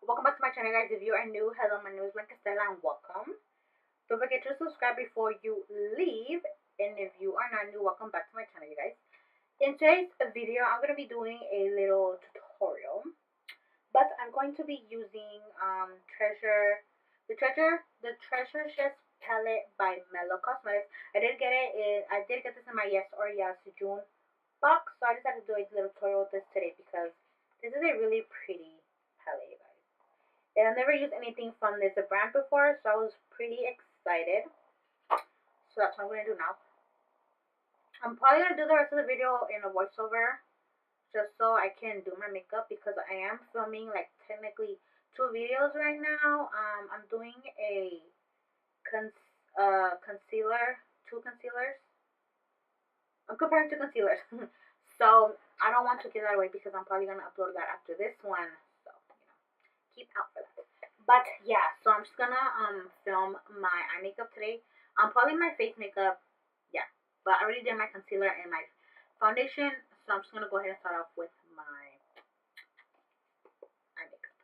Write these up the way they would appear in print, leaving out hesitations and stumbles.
Welcome back to my channel, guys. If you are new, hello, my name is BlancaEstelaBeauty and welcome. Don't forget to subscribe before you leave, and if you are not new, welcome back to my channel, you guys. In today's video, I'm going to be doing a little tutorial, but I'm going to be using the Treasure Chest palette by MELLOW Cosmetics. I did get this in my Yes or Yes June box, so I decided to do a little tutorial with this today because this is a really pretty palette, you guys. And I've never used anything from this brand before, so I was pretty excited. So that's what I'm going to do now. I'm probably going to do the rest of the video in a voiceover, just so I can do my makeup, because I am filming, like, technically 2 videos right now. I'm doing a concealer, 2 concealers. I'm comparing 2 concealers. So I don't want to give that away because I'm probably going to upload that after this one. So, keep out for that. But yeah, so I'm just gonna film my eye makeup today. Probably my face makeup, yeah. But I already did my concealer and my foundation, so I'm just gonna go ahead and start off with my eye makeup.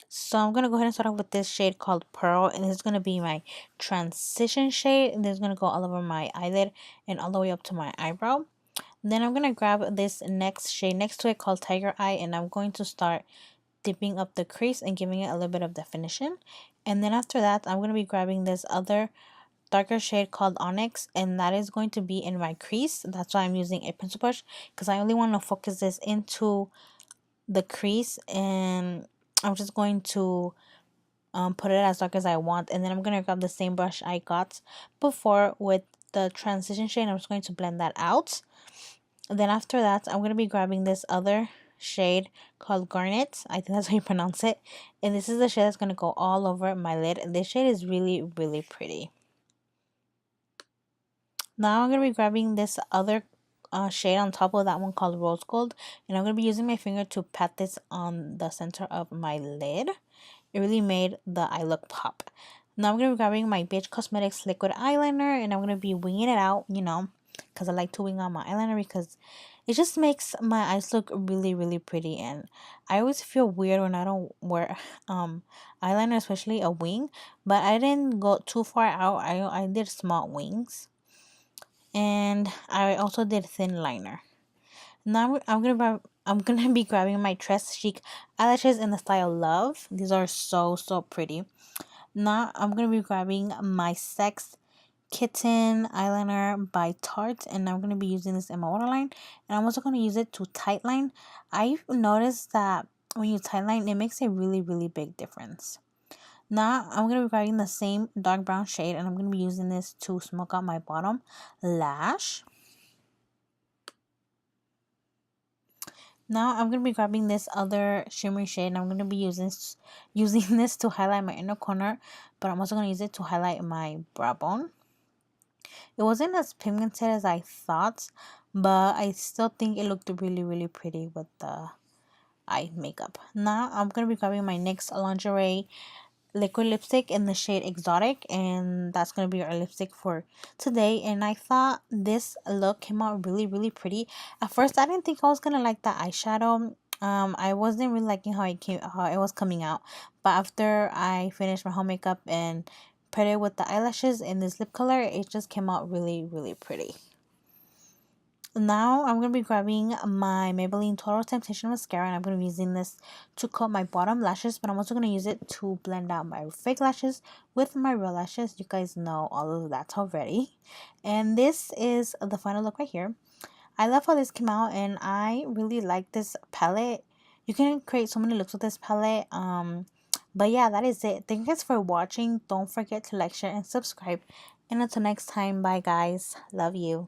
So I'm gonna go ahead and start off with this shade called Pearl, and this is gonna be my transition shade, and this is gonna go all over my eyelid and all the way up to my eyebrow. Then I'm gonna grab this next shade next to it called Tiger Eye, and I'm going to start dipping up the crease and giving it a little bit of definition. And then after that, I'm gonna be grabbing this other darker shade called Onyx, and that is going to be in my crease. That's why I'm using a pencil brush, because I only want to focus this into the crease, and I'm just going to put it as dark as I want. And then I'm going to grab the same brush I got before with the transition shade, and I'm just going to blend that out. And then after that, I'm going to be grabbing this other shade called Garnet. I think that's how you pronounce it. And this is the shade that's going to go all over my lid. And this shade is really, really pretty. Now I'm going to be grabbing this other shade on top of that one called Rose Gold. And I'm going to be using my finger to pat this on the center of my lid. It really made the eye look pop. Now I'm going to be grabbing my BH Cosmetics liquid eyeliner, and I'm going to be winging it out, because I like to wing out my eyeliner because it just makes my eyes look really, really pretty. And I always feel weird when I don't wear eyeliner, especially a wing. But I didn't go too far out. I did small wings. And I also did thin liner. Now I'm gonna be grabbing my Tress Chic eyelashes in the style Love. These are so pretty. Now I'm gonna be grabbing my Sex Kitten eyeliner by Tarte, and I'm gonna be using this in my waterline. And I'm also gonna use it to tightline. I've noticed that when you tightline, it makes a really, really big difference. Now I'm gonna be grabbing the same dark brown shade, and I'm gonna be using this to smoke out my bottom lash. Now I'm going to be grabbing this other shimmery shade, and I'm going to be using this to highlight my inner corner, but I'm also going to use it to highlight my brow bone. It wasn't as pigmented as I thought, but I still think it looked really, really pretty with the eye makeup. Now I'm going to be grabbing my NYX lingerie liquid lipstick in the shade Exotic, and that's going to be our lipstick for today. And I thought this look came out really, really pretty. At first I didn't think I was going to like the eyeshadow. I wasn't really liking how it was coming out, but after I finished my whole makeup and paired it with the eyelashes in this lip color, it just came out really, really pretty. Now I'm going to be grabbing my Maybelline Total Temptation Mascara, and I'm going to be using this to coat my bottom lashes, but I'm also going to use it to blend out my fake lashes with my real lashes. You guys know all of that already. And this is the final look right here. I love how this came out, and I really like this palette. You can create so many looks with this palette. But yeah, that is it. Thank you guys for watching. Don't forget to like, share, and subscribe. And until next time, bye guys. Love you.